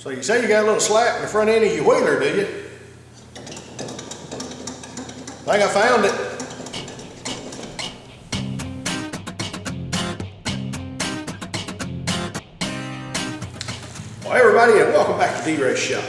So you say you got a little slack in the front end of your wheeler, do you? I think I found it. Well, everybody, and welcome back to D-Race Shop.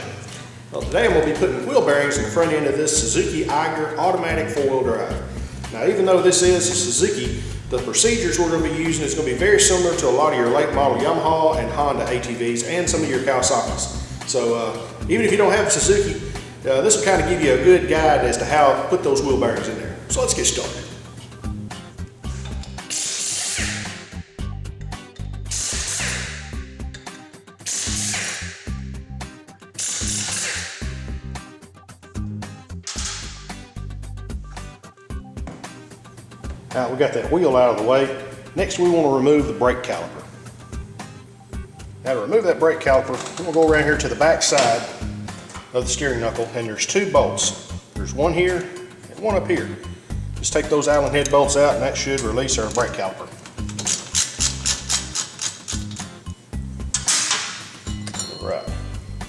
Well, today I'm going to be putting wheel bearings in the front end of this Suzuki automatic four-wheel drive. Now, even though this is a Suzuki, the procedures we're going to be using is going to be very similar to a lot of your late model Yamaha and Honda ATVs and some of your Kawasaki's. So even if you don't have a Suzuki, this will kind of give you a good guide as to how to put those wheel bearings in there. So let's get started. Now we got that wheel out of the way. Next we want to remove the brake caliper. Now to remove that brake caliper, we'll go around here to the back side of the steering knuckle, and there's two bolts. There's one here and one up here. Just take those Allen head bolts out and that should release our brake caliper. All right,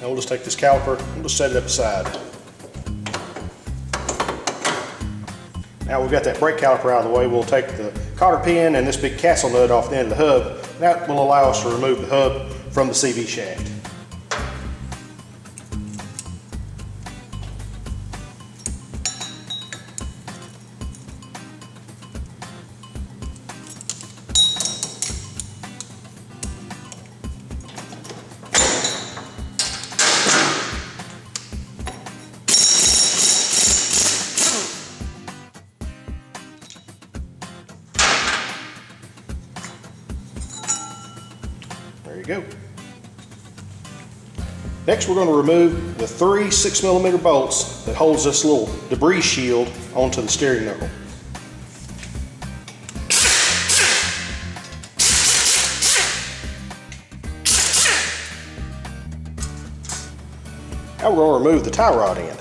now we'll just take this caliper and we'll set it up aside. Now we've got that brake caliper out of the way, we'll take the cotter pin and this big castle nut off the end of the hub. That will allow us to remove the hub from the CV shaft. There you go. Next, we're going to remove the three 6mm bolts that holds this little debris shield onto the steering knuckle. Now we're going to remove the tie rod end.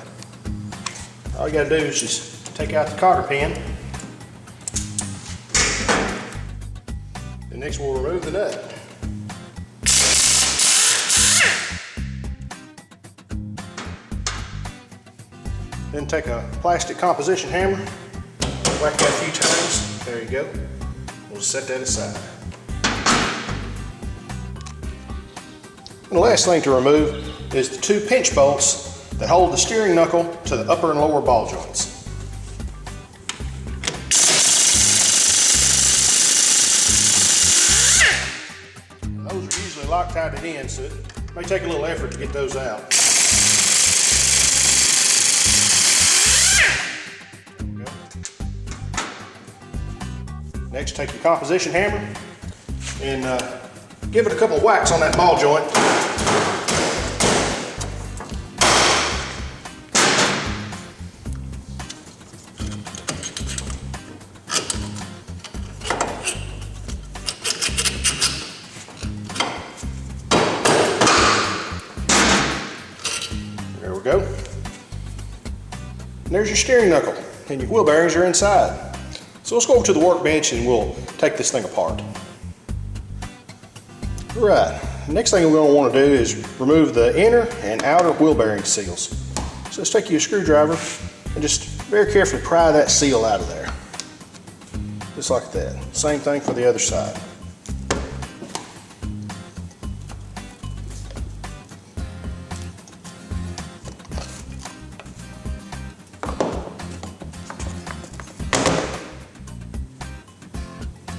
All you got to do is just take out the cotter pin. And next we'll remove the nut. Then take a plastic composition hammer, whack that a few times. There you go. We'll set that aside. And the last thing to remove is the two pinch bolts that hold the steering knuckle to the upper and lower ball joints. And those are usually Loctited in, so it may take a little effort to get those out. Next, take your composition hammer and give it a couple of whacks on that ball joint. There we go. And there's your steering knuckle, and your wheel bearings are inside. So let's go over to the workbench and we'll take this thing apart. All right, next thing we're going to want to do is remove the inner and outer wheel bearing seals. So let's take your screwdriver and just very carefully pry that seal out of there. Just like that. Same thing for the other side.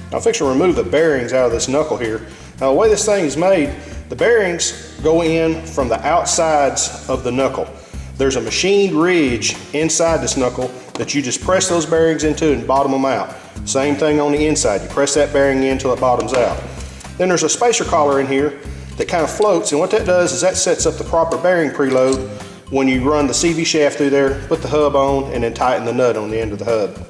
Now I'm fixing to remove the bearings out of this knuckle here. Now the way this thing is made, the bearings go in from the outsides of the knuckle. There's a machined ridge inside this knuckle that you just press those bearings into and bottom them out. Same thing on the inside. You press that bearing in until it bottoms out. Then there's a spacer collar in here that kind of floats, and what that does is that sets up the proper bearing preload when you run the CV shaft through there, put the hub on, and then tighten the nut on the end of the hub.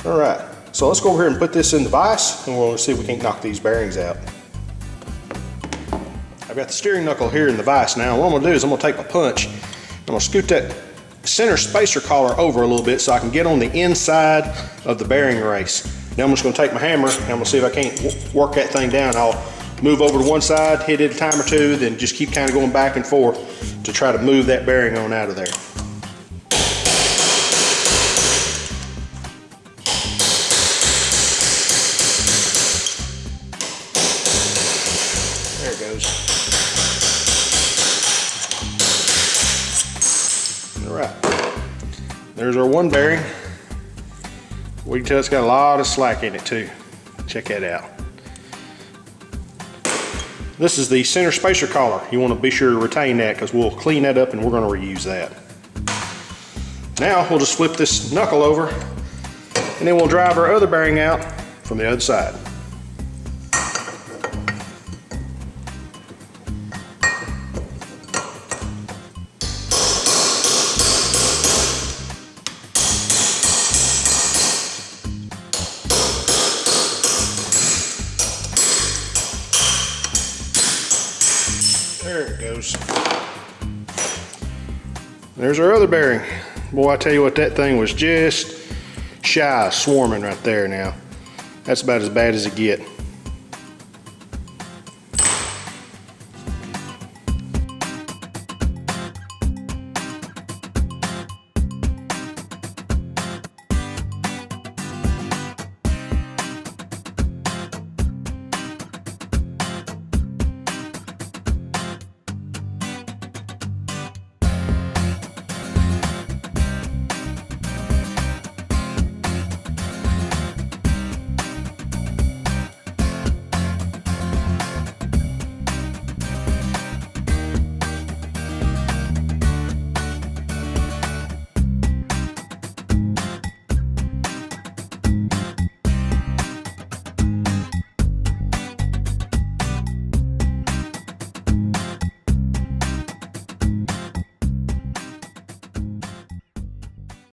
All right. So let's go over here and put this in the vise and we'll see if we can't knock these bearings out. I've got the steering knuckle here in the vise now. What I'm going to do is I'm going to take my punch, I'm going to scoot that center spacer collar over a little bit so I can get on the inside of the bearing race. Now I'm just going to take my hammer and I'm going to see if I can't work that thing down. I'll move over to one side, hit it a time or two, then just keep kind of going back and forth to try to move that bearing on out of there. There it goes. All right, there's our one bearing. We can tell it's got a lot of slack in it too. Check that out. This is the center spacer collar. You want to be sure to retain that because we'll clean that up and we're going to reuse that. Now we'll just flip this knuckle over and then we'll drive our other bearing out from the other side. There it goes. There's our other bearing. Boy, I tell you what, that thing was just shy of swarming right there now. That's about as bad as it gets.